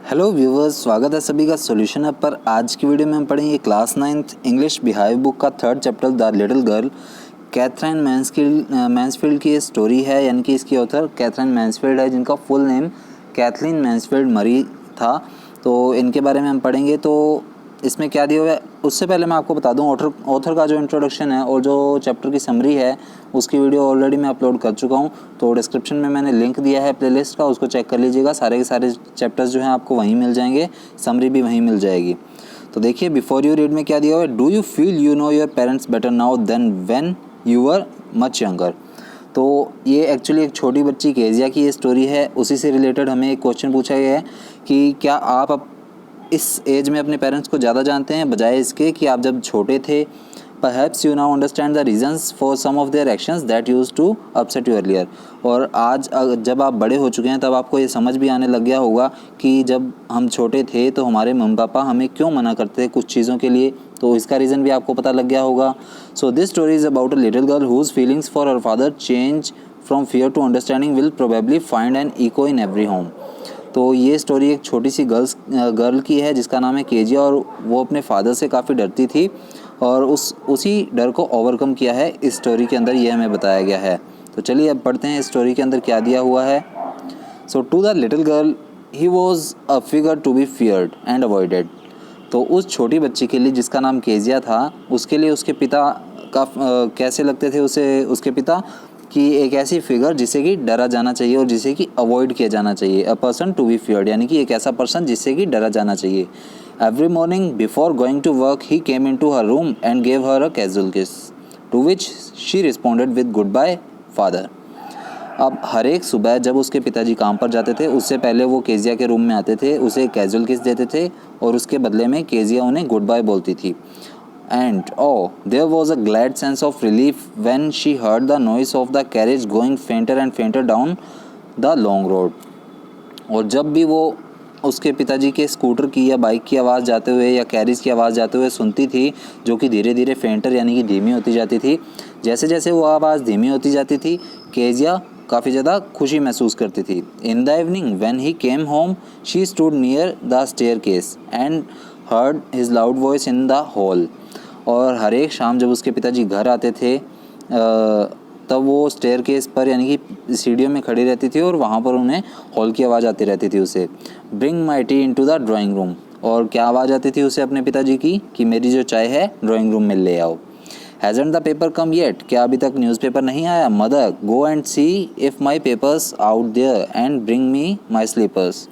Hello viewers, स्वागत है सभी का सॉल्यूशन ऐप पर। आज की वीडियो में हम पढ़ेंगे class 9th English beehive book का 3rd chapter the little girl. Katherine Mansfield की ये स्टोरी है, यानी कि इसकी ऑथर कैथरीन मैन्सफील्ड है, जिनका फुल नेम कैथलीन मैन्सफील्ड मरी था। तो इनके बारे में हम पढ़ेंगे। तो इसमें क्या दिया हुआ है, उससे पहले मैं आपको बता दूं ऑथर का जो इंट्रोडक्शन है और जो चैप्टर की समरी है उसकी वीडियो ऑलरेडी मैं अपलोड कर चुका हूं। तो डिस्क्रिप्शन में मैंने लिंक दिया है प्लेलिस्ट का, उसको चेक कर लीजिएगा। सारे के सारे चैप्टर्स जो हैं आपको वहीं मिल जाएंगे, समरी भी वहीं मिल जाएगी। तो देखिए, बिफोर यू रीड में क्या दिया हुआ है, do you feel you know your parents better now than when you were much younger. तो ये एक्चुअली एक छोटी बच्ची केजिया की ये स्टोरी है। उसी से रिलेटेड हमें एक क्वेश्चन पूछा गया है कि क्या आप इस एज में अपने पेरेंट्स को ज़्यादा जानते हैं बजाय इसके कि आप जब छोटे थे। Perhaps you now understand the reasons for some of their actions that used to upset you earlier. और आज जब आप बड़े हो चुके हैं तब आपको ये समझ भी आने लग गया होगा कि जब हम छोटे थे तो हमारे मम्मी पापा हमें क्यों मना करते थे कुछ चीज़ों के लिए, तो इसका रीज़न भी आपको पता लग गया होगा। So this story is about a little girl whose feelings for her father change from fear to understanding will probably find an echo in every home. तो ये स्टोरी एक छोटी सी गर्ल की है जिसका नाम है केजिया, और वो अपने फादर से काफ़ी डरती थी और उसी डर को ओवरकम किया है इस स्टोरी के अंदर, ये हमें बताया गया है। तो चलिए अब पढ़ते हैं इस स्टोरी के अंदर क्या दिया हुआ है। So to the little girl he was a figure to be feared and avoided. तो उस छोटी बच्ची के लिए जिसका नाम केजिया था, उसके लिए उसके पिता कैसे लगते थे उसे, उसके पिता कि एक ऐसी फिगर जिसे कि डरा जाना चाहिए और जिसे कि अवॉइड किया जाना चाहिए। A person to be feared, यानी कि एक ऐसा पर्सन जिससे कि डरा जाना चाहिए। Every morning before going to work he came into her room and gave her a casual kiss to which she responded with goodbye father. अब हर एक सुबह जब उसके पिताजी काम पर जाते थे, उससे पहले वो केजिया के रूम में आते थे, उसे कैजुअल किस देते थे और उसके बदले में केजिया उन्हें गुड बाय बोलती थी। And oh, there was a glad sense of relief when she heard the noise of the carriage going fainter and fainter down the long road. और जब भी वो उसके पिताजी के स्कूटर की या बाइक की आवाज़ जाते हुए या कैरिज की आवाज़ जाते हुए सुनती थी, जो कि धीरे धीरे फेंटर यानी कि धीमी होती जाती थी, जैसे जैसे वो आवाज़ धीमी होती जाती थी केजिया काफ़ी ज़्यादा खुशी महसूस करती थी। In the evening when he came home she stood near the staircase and heard his loud voice in the hall. और हर एक शाम जब उसके पिताजी घर आते थे तब वो स्टेयर केस पर यानी कि सीढ़ियों में खड़ी रहती थी और वहाँ पर उन्हें हॉल की आवाज़ आती रहती थी उसे, bring my tea into the drawing room. और क्या आवाज़ आती थी उसे अपने पिताजी की कि मेरी जो चाय है ड्राइंग रूम में ले आओ। Hasn't the paper come yet, क्या अभी तक न्यूज़पेपर नहीं आया। Mother go and see if my paper's out there and bring me my slippers.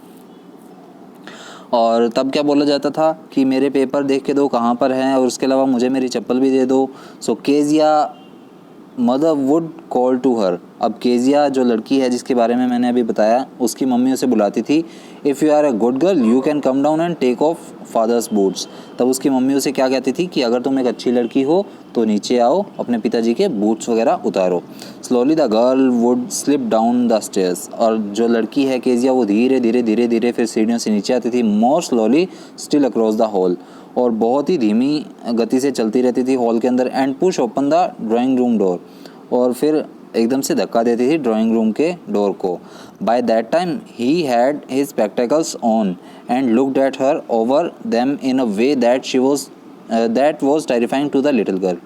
और तब क्या बोला जाता था कि मेरे पेपर देख के दो कहाँ पर हैं, और उसके अलावा मुझे मेरी चप्पल भी दे दो। So Kezia mother would call to her. अब केजिया जो लड़की है जिसके बारे में मैंने अभी बताया, उसकी मम्मी उसे बुलाती थी। If you are a good girl you can come down and take off father's boots. तब उसकी मम्मी उसे क्या कहती थी कि अगर तुम एक अच्छी लड़की हो तो नीचे आओ, अपने पिताजी के बूट्स वगैरह उतारो। Slowly the girl would slip down the stairs. और जो लड़की है केजिया वो धीरे धीरे फिर सीढ़ियों से नीचे आती थी, मोर slowly still across the hall, और बहुत ही धीमी गति से चलती रहती थी हॉल के अंदर। And push open the drawing room door, और फिर एकदम से धक्का देती थी ड्राइंग रूम के डोर को। By that time he had his spectacles on and looked at her over them in a way that was terrifying to the little girl.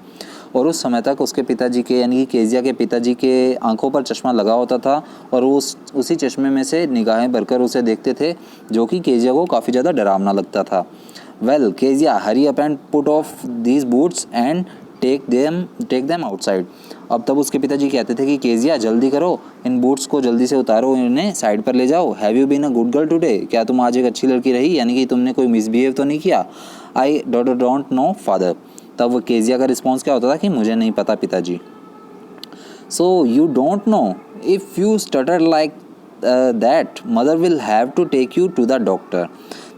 और उस समय तक उसके पिताजी के यानी कि केजिया के पिताजी के आंखों पर चश्मा लगा होता था, और वो उसी चश्मे में से निगाहें भरकर उसे देखते थे, जो कि केजिया को काफ़ी ज़्यादा डरावना लगता था। Well Kezia hurry up and put off these boots and take them outside. अब तब उसके पिताजी कहते थे कि केजिया जल्दी करो, इन बूट्स को जल्दी से उतारो, इन्हें साइड पर ले जाओ। Have you been a good girl today, क्या तुम आज एक अच्छी लड़की रही, यानी कि तुमने कोई मिसबिहेव तो नहीं किया। I don't know father. तब वो केजिया का रिस्पॉन्स क्या होता था कि मुझे नहीं पता पिताजी। So you don't know, if you stutter like that mother will have to take you to the doctor.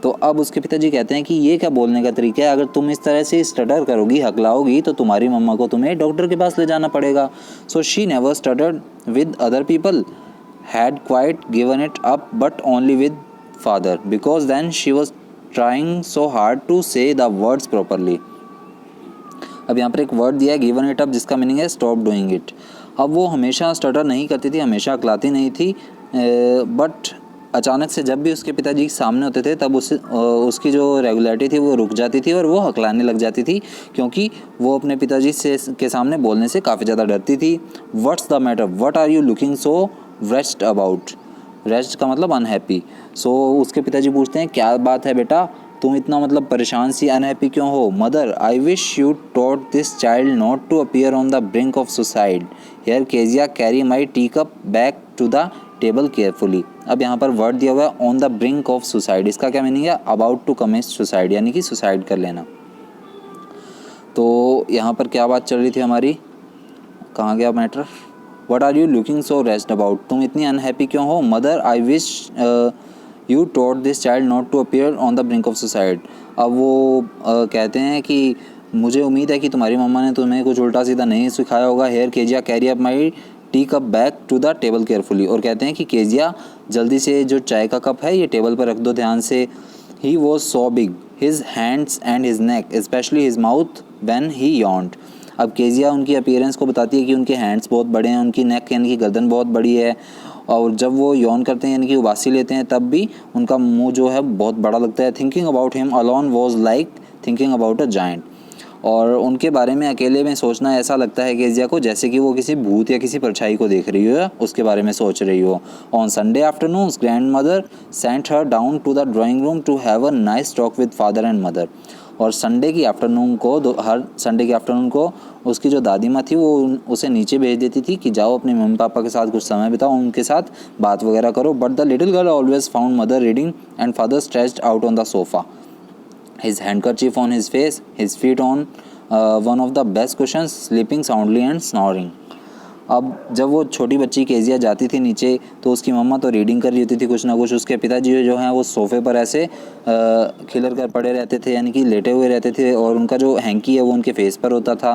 तो अब उसके पिताजी कहते हैं कि ये क्या बोलने का तरीका है, अगर तुम इस तरह से स्टटर करोगी, हकलाओगी, तो तुम्हारी मम्मा को तुम्हें डॉक्टर के पास ले जाना पड़ेगा। So she never stuttered with other people, had quite given it up, but only with father, because then she was trying so hard to say the words properly. अब यहाँ पर एक वर्ड दिया है गिवन इट अप, जिसका meaning है stop doing it. अब वो हमेशा स्टटर नहीं करती थी, हमेशा अकलाती नहीं थी, बट अचानक से जब भी उसके पिताजी सामने होते थे तब उसकी जो रेगुलरिटी थी वो रुक जाती थी और वो हकलाने लग जाती थी, क्योंकि वो अपने पिताजी से के सामने बोलने से काफ़ी ज़्यादा डरती थी। What's the matter, what are you looking so rest about. Rest का मतलब अनहैप्पी। सो उसके पिताजी पूछते हैं क्या बात है बेटा, तुम इतना मतलब परेशान सी अनहैप्पी क्यों हो। Mother, I wish you taught this child not to appear on the brink of suicide. Here Kezia carry my tea cup back to the table carefully. अब यहाँ पर वर्ड दिया हुआ है on the brink of suicide, इसका क्या meaning है, about to commit suicide, यानी कि सुसाइड कर लेना। तो यहाँ पर क्या बात चल रही थी हमारी, कहाँ गया matter. What are you looking so rest about, तुम इतनी अनहैप्पी क्यों हो। Mother, I wish you taught this child not to appear on the brink of suicide. अब वो कहते हैं कि मुझे उम्मीद है कि तुम्हारी मम्मा ने तुम्हें कुछ उल्टा सीधा नहीं सिखाया होगा। Here Kezia carry up my tea cup back to the table carefully. और कहते हैं कि केजिया जल्दी से जो चाय का कप है ये टेबल पर रख दो ध्यान से। He was so big, his hands and his neck, specially his mouth when he yawned। अब केजिया उनकी अपीयरेंस को बताती है कि उनके हैंड्स बहुत बड़े हैं, उनकी नेक यानी कि गर्दन बहुत बड़ी है, और जब वो यौन करते हैं यानी कि उबासी लेते हैं तब भी उनका मुंह जो है बहुत बड़ा लगता है। Thinking about him alone was like thinking about a giant. और उनके बारे में अकेले में सोचना ऐसा लगता है केजिया को जैसे कि वो किसी भूत या किसी परछाई को देख रही हो, उसके बारे में सोच रही हो। On Sunday afternoons grandmother sent her down to the drawing room to have a nice talk with father and mother. और संडे की आफ्टरनून को हर संडे की आफ्टरनून को उसकी जो दादी माँ थी वो उसे नीचे भेज देती थी कि जाओ अपने मम्मी पापा के साथ कुछ समय बिताओ, उनके साथ बात वगैरह करो। But the little girl always found mother reading and father stretched out on the sofa, his handkerchief on his face, his feet on one of the best cushions, sleeping soundly and snoring। अब जब वो छोटी बच्ची Kezia जाती थी नीचे तो उसकी मम्मा तो रीडिंग कर रही होती थी कुछ ना कुछ, उसके पिताजी जो हैं वो सोफ़े पर ऐसे खिलर कर पड़े रहते थे, यानी कि लेटे हुए रहते थे, और उनका जो हैंकी है वो उनके फेस पर होता था,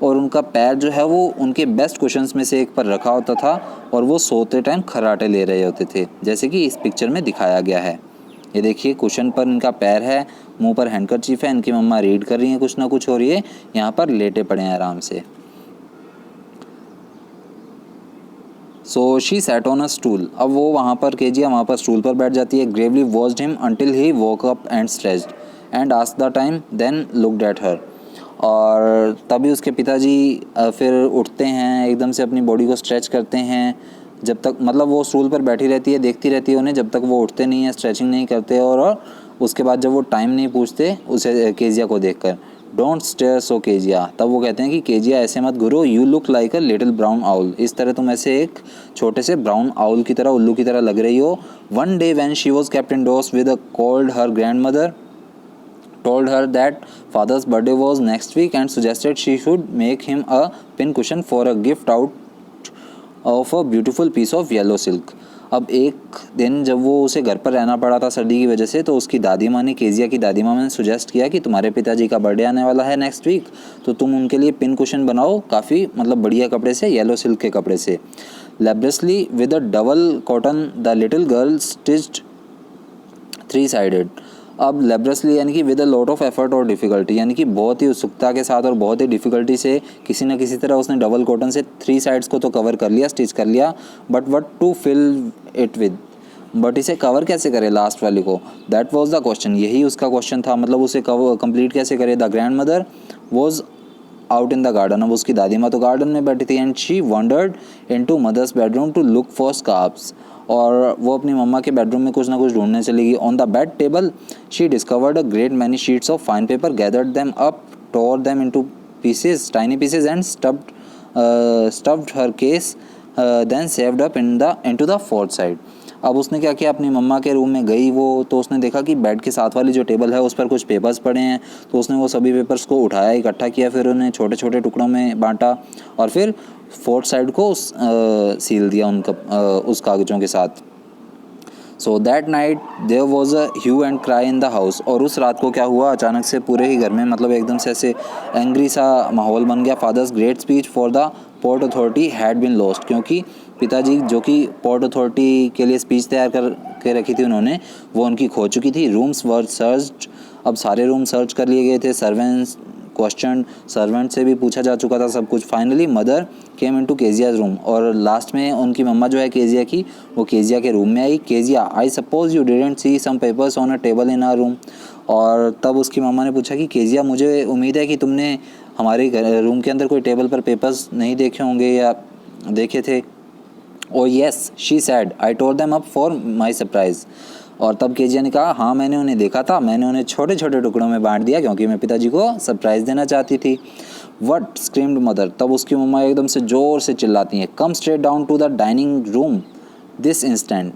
और उनका पैर जो है वो उनके बेस्ट कुशन्स में से एक पर रखा होता था, और वो सोते टाइम खर्राटे ले रहे होते थे, जैसे कि इस पिक्चर में दिखाया गया है। ये देखिए कुशन पर इनका पैर है, मुंह पर हैंडकरचीफ है, इनकी मम्मा रीड कर रही हैं कुछ ना कुछ, और ये यहाँ पर लेटे पड़े हैं आराम से। So she sat on a stool. अब वो वहाँ पर केजिया वहाँ पर स्टूल पर बैठ जाती है। Gravely watched him until he woke up and stretched and asked the time then looked at her. और तभी उसके पिताजी फिर उठते हैं, एकदम से अपनी बॉडी को स्ट्रेच करते हैं, जब तक मतलब वो स्टूल पर बैठी रहती है, देखती रहती है उन्हें जब तक वो उठते नहीं है, स्ट्रेचिंग नहीं करते, और उसके बाद जब वो टाइम नहीं पूछते उसे केजिया को देखकर। Don't stare so Kezia. तब वो कहते हैं कि केजिया ऐसे मत घूरो, you look like a little brown owl. इस तरह तुम ऐसे एक छोटे से ब्राउन आउल की तरह, उल्लू की तरह लग रही हो। One day when she was kept indoors with a cold, her grandmother told her that father's birthday was next week and suggested she should make him a pin cushion for a gift out of a beautiful piece of yellow silk। अब एक दिन जब वो उसे घर पर रहना पड़ा था सर्दी की वजह से, तो उसकी दादी माँ ने, केजिया की दादी माँ ने सुजेस्ट किया कि तुम्हारे पिताजी का बर्थडे आने वाला है नेक्स्ट वीक, तो तुम उनके लिए पिन कुशन बनाओ काफ़ी मतलब बढ़िया कपड़े से, येलो सिल्क के कपड़े से। Laboriously with a double cotton the little girl stitched 3-sided। अब लेब्रसली यानी कि with a lot of effort और डिफ़िकल्टी, यानी कि बहुत ही उत्सुकता के साथ और बहुत ही डिफ़िकल्टी से किसी न किसी तरह उसने डबल कॉटन से 3 साइड्स को तो कवर कर लिया, स्टिच कर लिया, but what to fill it with, but इसे कवर कैसे करे लास्ट वाले को, दैट वाज द क्वेश्चन। यही उसका क्वेश्चन था, मतलब उसे कंप्लीट कैसे करे। The grandmother was out in the garden. अब उसकी दादी माँ तो गार्डन में बैठी थी। And she wandered into mother's bedroom to look for scarfs. और वो अपनी मम्मा के बेडरूम में कुछ ना कुछ ढूंढने चली गई। On the bed table she discovered a great many sheets of fine paper, gathered them up, tore them into pieces, tiny pieces, and stuffed her case, then sewed up into the fourth side. अब उसने क्या किया, अपनी मम्मा के room में गई वो, तो उसने देखा कि बेड के साथ वाली जो टेबल है उस पर कुछ पेपर्स पड़े हैं, तो उसने वो सभी पेपर्स को उठाया, इकट्ठा किया, फिर उन्हें छोटे छोटे टुकड़ों में बांटा, और फिर फोर्थ साइड को सील दिया उस कागज़ों के साथ। So that night there was a hue and cry in the house. और उस रात को क्या हुआ, अचानक से पूरे ही घर में मतलब एकदम से ऐसे एंग्री सा माहौल बन गया। Father's great speech for the port authority had been lost, क्योंकि पिताजी जो कि पोर्ट अथॉरिटी के लिए स्पीच तैयार कर के रखी थी उन्होंने, वो उनकी खो चुकी थी। रूम्स वर सर्च्ड, अब सारे रूम सर्च कर लिए गए थे। सर्वेंट्स क्वेश्चन, सर्वेंट से भी पूछा जा चुका था सब कुछ। Finally mother came into Keziah's room, और लास्ट में उनकी मम्मा जो है केजिया की, वो केजिया के रूम में आई। Kezia, I suppose you didn't see some papers on a table in our room. और तब उसकी मम्मा ने पूछा कि केजिया, मुझे उम्मीद है कि तुमने हमारे रूम के अंदर कोई टेबल पर पेपर्स नहीं देखे होंगे या देखे थे। Oh yes, she said, I tore them up for my surprise. और तब केजिया ने कहा, हाँ मैंने उन्हें देखा था, मैंने उन्हें छोटे छोटे टुकड़ों में बांट दिया क्योंकि मैं पिताजी को सरप्राइज़ देना चाहती थी। वट, स्क्रीम्ड मदर, तब उसकी मम्मा एकदम से ज़ोर से चिल्लाती हैं, come straight down to the dining room this instant.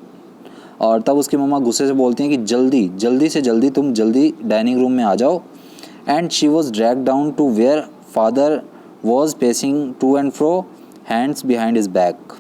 और तब उसकी मम्मा गुस्से से बोलती हैं कि जल्दी जल्दी से जल्दी तुम जल्दी डाइनिंग रूम में आ जाओ। And she was drag down to where father was pacing to and fro, hands behind his back.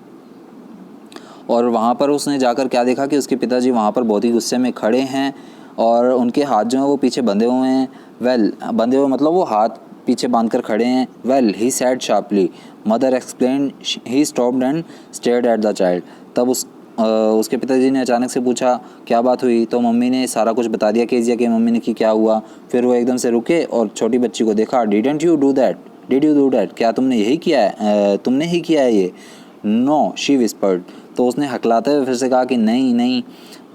और वहाँ पर उसने जाकर क्या देखा कि उसके पिताजी वहाँ पर बहुत ही गुस्से में खड़े हैं और उनके हाथ जो हैं वो पीछे बंधे हुए हैं। बंधे हुए मतलब वो हाथ पीछे बांध कर खड़े हैं। Well, he sad sharply, mother explain, he stopped and stared at the child. तब उसके पिताजी ने अचानक से पूछा क्या बात हुई, तो मम्मी ने सारा कुछ बता दिया केजिया के मम्मी ने कि क्या हुआ। फिर वो एकदम से रुके और छोटी बच्ची को देखा। Didn't you do that, did you do that, क्या तुमने यही किया है, तुमने ही किया है ये। नो, शी विस्पर्ड, तो उसने हकलाते हुए फिर से कहा कि नहीं नहीं।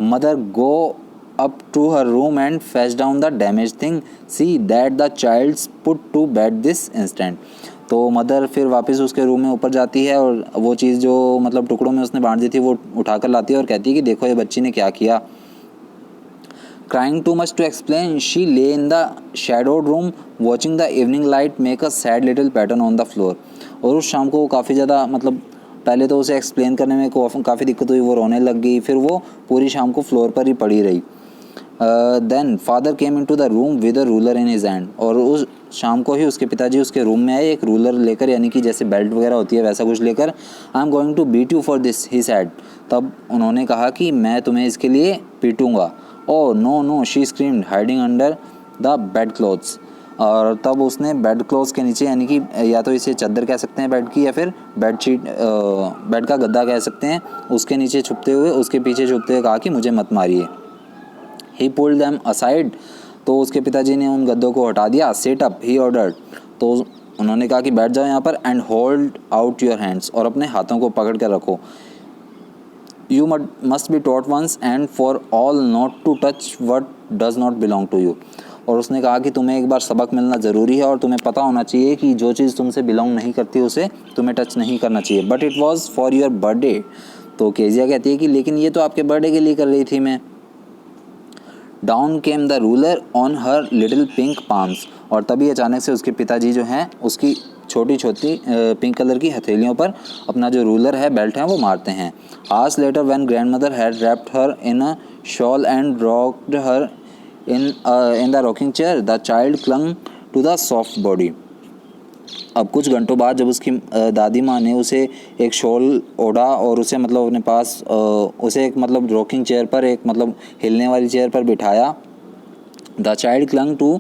Mother go up to her room and fetch down the damage thing, see that the child's put to bed this instant. तो मदर फिर वापस उसके रूम में ऊपर जाती है और वो चीज़ जो मतलब टुकड़ों में उसने बांट दी थी वो उठाकर लाती है और कहती है कि देखो ये बच्ची ने क्या किया। Crying too much to explain, she lay in the shadowed room watching the evening light make a sad little pattern on the floor। और उस शाम को काफ़ी ज़्यादा मतलब पहले तो उसे एक्सप्लेन करने में काफ़ी दिक्कत हुई, वो रोने लग गई, फिर वो पूरी शाम को फ्लोर पर ही पड़ी रही। Then father came into the room with a ruler in his hand, और उस शाम को ही उसके पिताजी उसके रूम में आए एक रूलर लेकर, यानी कि जैसे बेल्ट वगैरह होती है वैसा कुछ लेकर। I am going to beat you for this, he said. तब उन्होंने कहा कि मैं तुम्हें इसके लिए पीटूंगा। Oh no no, she screamed hiding under the bedclothes. और तब उसने बेड क्लोथ्स के नीचे, यानी कि या तो इसे चादर कह सकते हैं बेड की, या फिर बेडशीट, बेड का गद्दा कह सकते हैं, उसके नीचे छुपते हुए, उसके पीछे छुपते हुए कहा कि मुझे मत मारिए। ही पुल्ड देम असाइड, तो उसके पिताजी ने उन गद्दों को हटा दिया। सिट अप, ही ऑर्डर्ड, तो उन्होंने कहा कि बैठ जाओ यहाँ पर। And hold out your hands, और अपने हाथों को पकड़ कर रखो। You must be taught once and for all not to touch what does not belong to you. और उसने कहा कि तुम्हें एक बार सबक मिलना ज़रूरी है और तुम्हें पता होना चाहिए कि जो चीज़ तुमसे बिलोंग नहीं करती उसे तुम्हें टच नहीं करना चाहिए। But it was for your birthday, तो केजिया कहती है कि लेकिन ये तो आपके बर्थडे के लिए कर रही थी मैं। Down came the ruler on her little pink palms, और तभी अचानक से उसके पिताजी जो हैं उसकी छोटी छोटी पिंक कलर की हथेलियों पर अपना जो रूलर है, बेल्ट है, वो मारते हैं। Hours later when grandmother had wrapped her in a shawl and rocked her in the rocking chair, the child clung to the soft body. अब कुछ घंटों बाद जब उसकी दादी माँ ने उसे एक शॉल ओढ़ा और उसे मतलब अपने पास उसे एक मतलब रॉकिंग चेयर पर, एक मतलब हिलने वाली चेयर पर बिठाया। The child clung to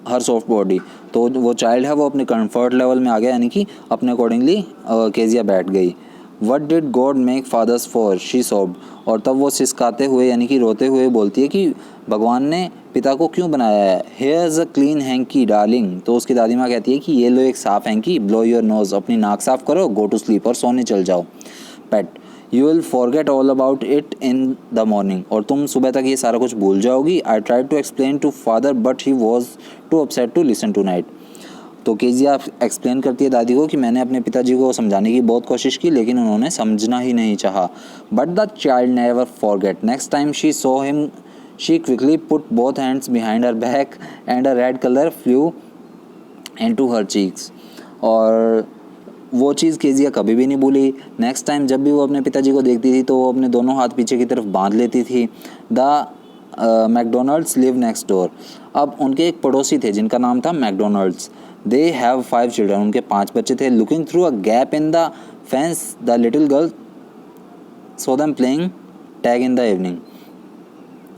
her soft body, तो वो चाइल्ड है वो अपने कंफर्ट लेवल में आ गया, यानी कि अपने अकॉर्डिंगली केजिया बैठ गई। What did God make fathers for, she sobbed, और तब वो सिसकाते हुए यानी कि रोते हुए बोलती है कि भगवान ने पिता को क्यों बनाया है। Hairs a clean hanky darling, तो उसकी दादी माँ कहती है कि ये लो एक साफ हैंकी, ब्लो योर नोज, अपनी नाक साफ करो, गो टू स्लीप, और सोने चल जाओ। Pet, you will forget all about it in the morning, और तुम सुबह तक ये सारा कुछ भूल जाओगी। I try to explain to father but he was too upset to listen tonight, तो केजिया एक्सप्लेन करती है दादी को कि मैंने अपने पिताजी को समझाने की बहुत कोशिश की लेकिन उन्होंने समझना ही नहीं चाहा। But the child never forget, next time she saw him she quickly put both hands behind her back and a red colour flu into her cheeks, और वो चीज़ केजिया कभी भी नहीं भूली। नेक्स्ट टाइम जब भी वो अपने पिताजी को देखती थी तो वो अपने दोनों हाथ पीछे की तरफ बांध लेती थी। The McDonald's live next door, अब उनके एक पड़ोसी थे जिनका नाम था मैकडोनल्ड्स। दे हैव 5 चिल्ड्रन, उनके 5 बच्चे थे। Looking through a gap in the fence the little girl so them playing tag in the evening,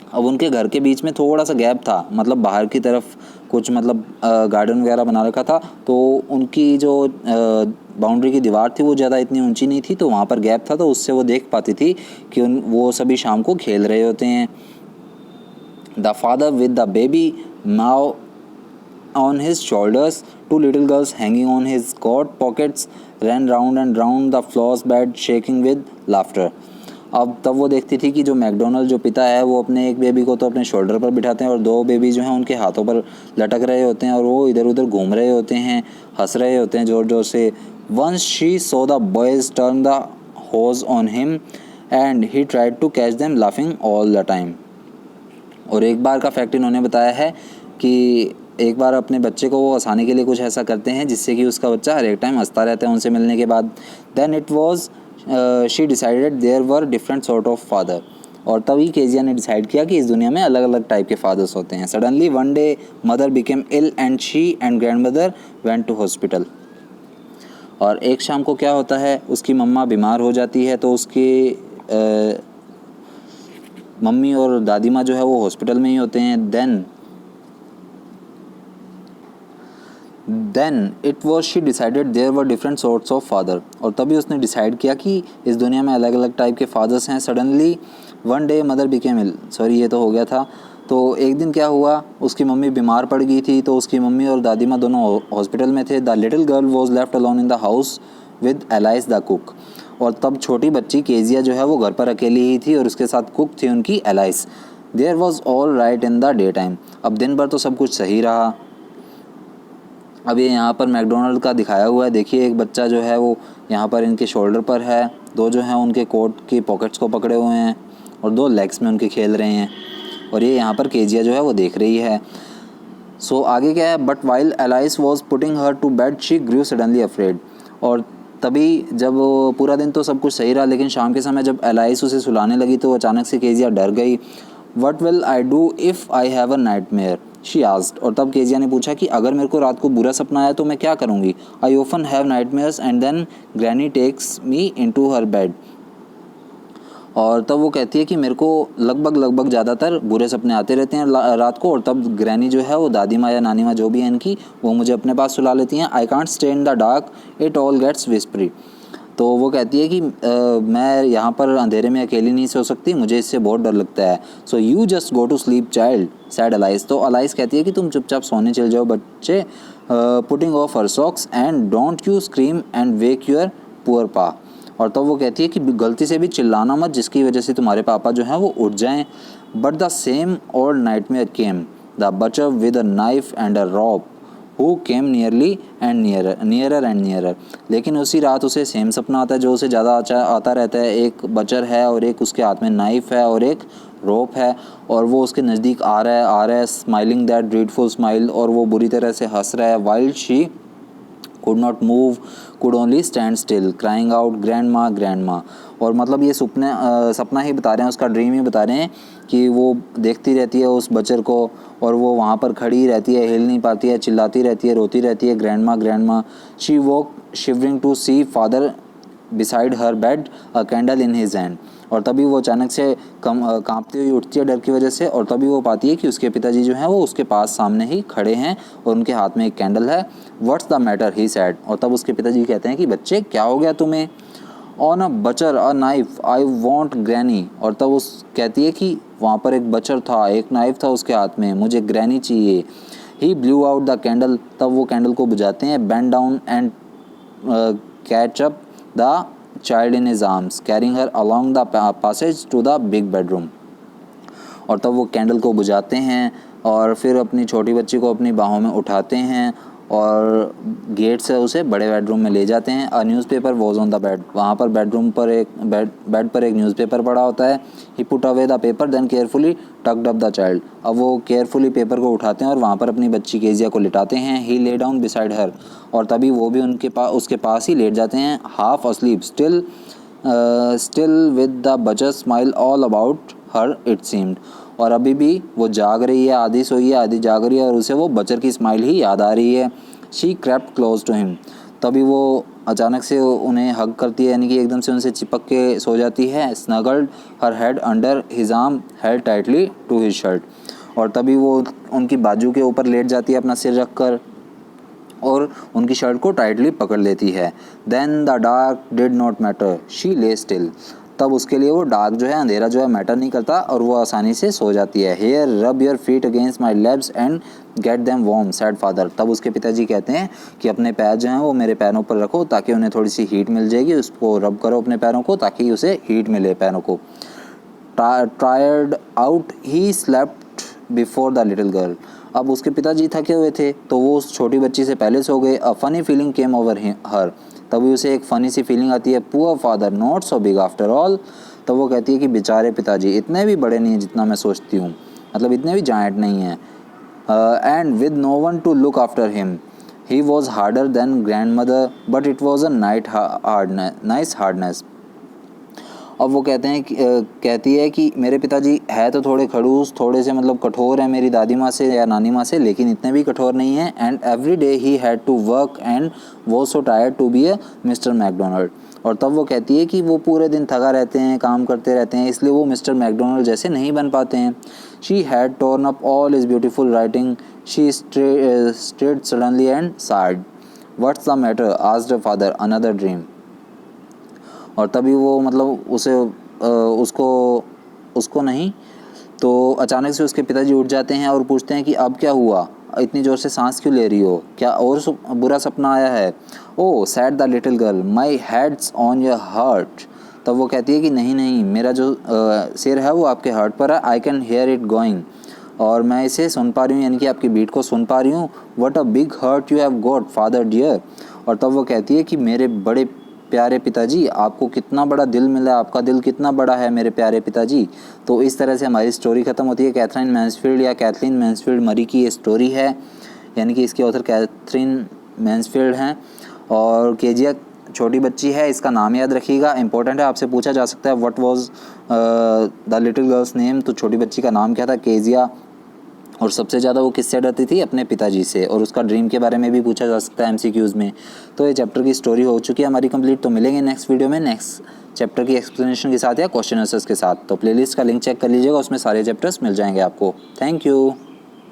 अब उनके घर के बीच में थोड़ा सा गैप था, मतलब बाहर की तरफ कुछ मतलब गार्डन वगैरह बना रखा था, तो उनकी जो बाउंड्री की दीवार थी वो ज़्यादा इतनी ऊंची नहीं थी, तो वहाँ पर गैप था, तो उससे वो देख पाती थी कि वो सभी शाम को खेल रहे होते हैं। The father with the baby now on his shoulders. Two little girls hanging on his coat pockets ran round and round the floor's bed, shaking with laughter. अब तब वो देखती थी कि जो मैकडोनल्ड जो पिता है वो अपने एक बेबी को तो अपने शोल्डर पर बिठाते हैं और दो बेबी जो हैं उनके हाथों पर लटक रहे होते हैं और वो इधर उधर घूम रहे होते हैं, हंस रहे होते हैं ज़ोर ज़ोर से. Once she saw the boys turn the hose on him and he tried to catch them laughing all the time. और एक बार का फैक्ट इन्होंने बताया है कि एक बार अपने बच्चे को वो हंसाने के लिए कुछ ऐसा करते हैं जिससे कि उसका बच्चा हर एक टाइम हंसता रहता है उनसे मिलने के बाद. Then it was she decided there were different sort of father. और तभी केजिया ने डिसाइड किया कि इस दुनिया में अलग अलग टाइप के फादर्स होते हैं. Suddenly one day mother became ill and she and grandmother went to hospital. और एक शाम को क्या होता है, उसकी मम्मा बीमार हो जाती है तो उसकी मम्मी और दादी माँ जो है वो हॉस्पिटल में ही होते हैं. Then it was she decided there were different sorts of father. और तभी उसने डिसाइड किया कि इस दुनिया में अलग अलग टाइप के फादर्स हैं. Suddenly one day mother became ill, sorry ये तो हो गया था. तो एक दिन क्या हुआ, उसकी मम्मी बीमार पड़ गई थी तो उसकी मम्मी और दादी माँ दोनों हॉस्पिटल में थे. The little girl was left alone in the house with alias the cook. और तब छोटी बच्ची केजिया जो है वो घर पर अकेली ही थी और उसके साथ कुक थी उनकी Alice. There was all right in the day time. अब दिन भर तो सब कुछ सही रहा. अब ये यहाँ पर मैकडोनल्ड का दिखाया हुआ है. देखिए एक बच्चा जो है वो यहाँ पर इनके शोल्डर पर है, दो जो हैं उनके कोट की पॉकेट्स को पकड़े हुए हैं और दो लेग्स में उनके खेल रहे हैं. और ये यहाँ पर केजिया जो है वो देख रही है. सो आगे क्या है, but while Alice was putting her to bed she grew suddenly afraid. और तभी जब पूरा दिन तो सब कुछ सही रहा लेकिन शाम के समय जब एलाइस उसे सुलाने लगी तो अचानक से केजिया डर गई. What will I do if I have a nightmare she asked. और तब केजिया ने पूछा कि अगर मेरे को रात को बुरा सपना आया तो मैं क्या करूँगी. I often have nightmares and then granny takes me into her bed. और तब वो कहती है कि मेरे को लगभग ज़्यादातर बुरे सपने आते रहते हैं रात को. और तब ग्रैनी जो है वो दादी माँ या नानी माँ जो भी है इनकी, वो मुझे अपने पास सुला लेती हैं. I can't stay in the dark, it all gets whispery. तो वो कहती है कि मैं यहाँ पर अंधेरे में अकेली नहीं सो सकती, मुझे इससे बहुत डर लगता है. So you just go to sleep child said Alice. तो अलाइस कहती है कि तुम चुपचाप सोने चल जाओ बच्चे. Putting off her socks and don't you scream and wake your poor pa. और तब वो कहती है कि गलती से भी चिल्लाना मत जिसकी वजह से तुम्हारे पापा जो हैं वो उठ जाएं. But the same old nightmare came, the butcher with a knife and a rope who came nearly and nearer and nearer. लेकिन उसी रात उसे सेम सपना आता है जो उसे ज़्यादा आता रहता है. एक बचर है और एक उसके हाथ में नाइफ है और एक रोप है और वो उसके नज़दीक आ रहा है स्माइलिंग दैट ड्रीडफुल स्माइल. और वो बुरी तरह से हंस रहा है. While she could not move, could only stand still, crying out grandma grandma. और मतलब ये सपना ही बता रहे हैं, उसका ड्रीम ही बता रहे हैं कि वो देखती रहती है उस बच्चर को और वो वहाँ पर खड़ी रहती है, हिल नहीं पाती है, चिल्लाती रहती है, रोती रहती है, grandma grandma. She walk shivering to see father beside her bed, a candle in his hand. और तभी वो अचानक से कांपती हुई उठती है डर की वजह से. और तभी वो पाती है कि उसके पिताजी जो हैं वो उसके पास सामने ही खड़े हैं और उनके हाथ में एक कैंडल है. What's the matter he sad. और तब उसके पिताजी कहते हैं कि बच्चे क्या हो गया तुम्हें. On a butcher a knife I want granny. और तब उस कहती है कि वहाँ पर एक बचर था, एक नाइफ था उसके हाथ में, मुझे ग्रैनी चाहिए. ही ब्लू आउट द कैंडल. तब वो कैंडल को बुझाते हैं. Bend down and catch up the child in his arms, carrying her along the passage to the big bedroom. और तब वो कैंडल को बुझाते हैं और फिर अपनी छोटी बच्ची को अपनी बाहों में उठाते हैं और गेट से उसे बड़े बेडरूम में ले जाते हैं. A newspaper was on the bed. वहाँ पर बेड पर एक न्यूज़पेपर पड़ा होता है. He put away the paper then carefully tucked up the child. अब वो केयरफुली पेपर को उठाते हैं और वहाँ पर अपनी बच्ची केजिया को लिटाते हैं. ही ले डाउन बिसाइड हर. और तभी वो भी उसके पास ही लेट जाते हैं. Half asleep still with the butcher smile all about her it seemed. और अभी भी वो जाग रही है, आधी सोई है आधी जाग रही है और उसे वो बचर की स्माइल ही याद आ रही है. She crept close to him. तभी वो अचानक से उन्हें हग करती है, यानी कि एकदम से उनसे चिपक के सो जाती है. Snuggled her head under his arm held tightly to his shirt. और तभी वो उनकी बाजू के ऊपर लेट जाती है अपना सिर रख कर और उनकी शर्ट को टाइटली पकड़ लेती है. Then the dark did not matter, she lay still. तब उसके लिए वो डार्क जो है, अंधेरा जो है मैटर नहीं करता और वो आसानी से सो जाती है। Here rub your feet against my legs and get them warm said father. तब उसके पिताजी कहते हैं कि अपने पैर जो हैं वो मेरे पैरों पर रखो ताकि उन्हें थोड़ी सी हीट मिल जाएगी, उसको रब करो अपने पैरों को ताकि उसे हीट मिले पैरों को। Tired out he slept before the little girl. अब उसके पिताजी थके हुए थे तो वो उस छोटी बच्ची से पहले सो गए। A funny feeling came over हर। तभी उसे एक फ़नी सी फीलिंग आती है। Poor father not so big after all. तो वो कहती है कि बेचारे पिताजी इतने भी बड़े नहीं हैं जितना मैं सोचती हूँ, मतलब इतने भी जायंट नहीं हैं। And with no one to look after him he was harder than grandmother but it was a nice hardness. अब वो कहती है कि मेरे पिताजी है तो थोड़े खड़ूस, थोड़े से मतलब कठोर हैं मेरी दादी माँ से या नानी माँ से, लेकिन इतने भी कठोर नहीं हैं। And every day he had to work and वो so tired to be a Mister Macdonald. और तब वो कहती है कि वो पूरे दिन थका रहते हैं, काम करते रहते हैं, इसलिए वो मिस्टर मैकडोनल्ड जैसे नहीं बन पाते हैं। She had torn up all is beautiful writing. She straight suddenly and side. What's the matter asked her father another dream. और तभी वो मतलब उसको नहीं तो अचानक से उसके पिताजी उठ जाते हैं और पूछते हैं कि अब क्या हुआ, इतनी ज़ोर से सांस क्यों ले रही हो, क्या और बुरा सपना आया है। Oh said the little girl my head's on your heart. तब वो कहती है कि नहीं नहीं, मेरा जो सिर है वो आपके हार्ट पर है। I can here it going. और मैं इसे सुन पा रही हूँ, यानी कि आपकी बीट को सुन पा रही हूँ। What a big heart you have got father dear. और तब वो कहती है कि मेरे बड़े प्यारे पिताजी, आपको कितना बड़ा दिल मिला, आपका दिल कितना बड़ा है मेरे प्यारे पिताजी। तो इस तरह से हमारी स्टोरी ख़त्म होती है। कैथरीन मैन्सफील्ड या कैथलीन मैन्सफील्ड मरी की ये स्टोरी है, यानी कि इसके ऑथर कैथरीन मैन्सफील्ड हैं। और केजिया छोटी बच्ची है, इसका नाम याद रखिएगा, इंपॉर्टेंट है, आपसे पूछा जा सकता है what was the little girls name. तो छोटी बच्ची का नाम क्या था, केजिया। और सबसे ज़्यादा वो किससे डरती थी, अपने पिताजी से। और उसका ड्रीम के बारे में भी पूछा जा सकता है एमसीक्यूज़ में। तो ये चैप्टर की स्टोरी हो चुकी है हमारी कंप्लीट। तो मिलेंगे नेक्स्ट वीडियो में नेक्स्ट चैप्टर की एक्सप्लेनेशन के साथ या क्वेश्चन आंसर्स के साथ। तो प्लेलिस्ट का लिंक चेक कर लीजिएगा, उसमें सारे चैप्टर्स मिल जाएंगे आपको। Thank you.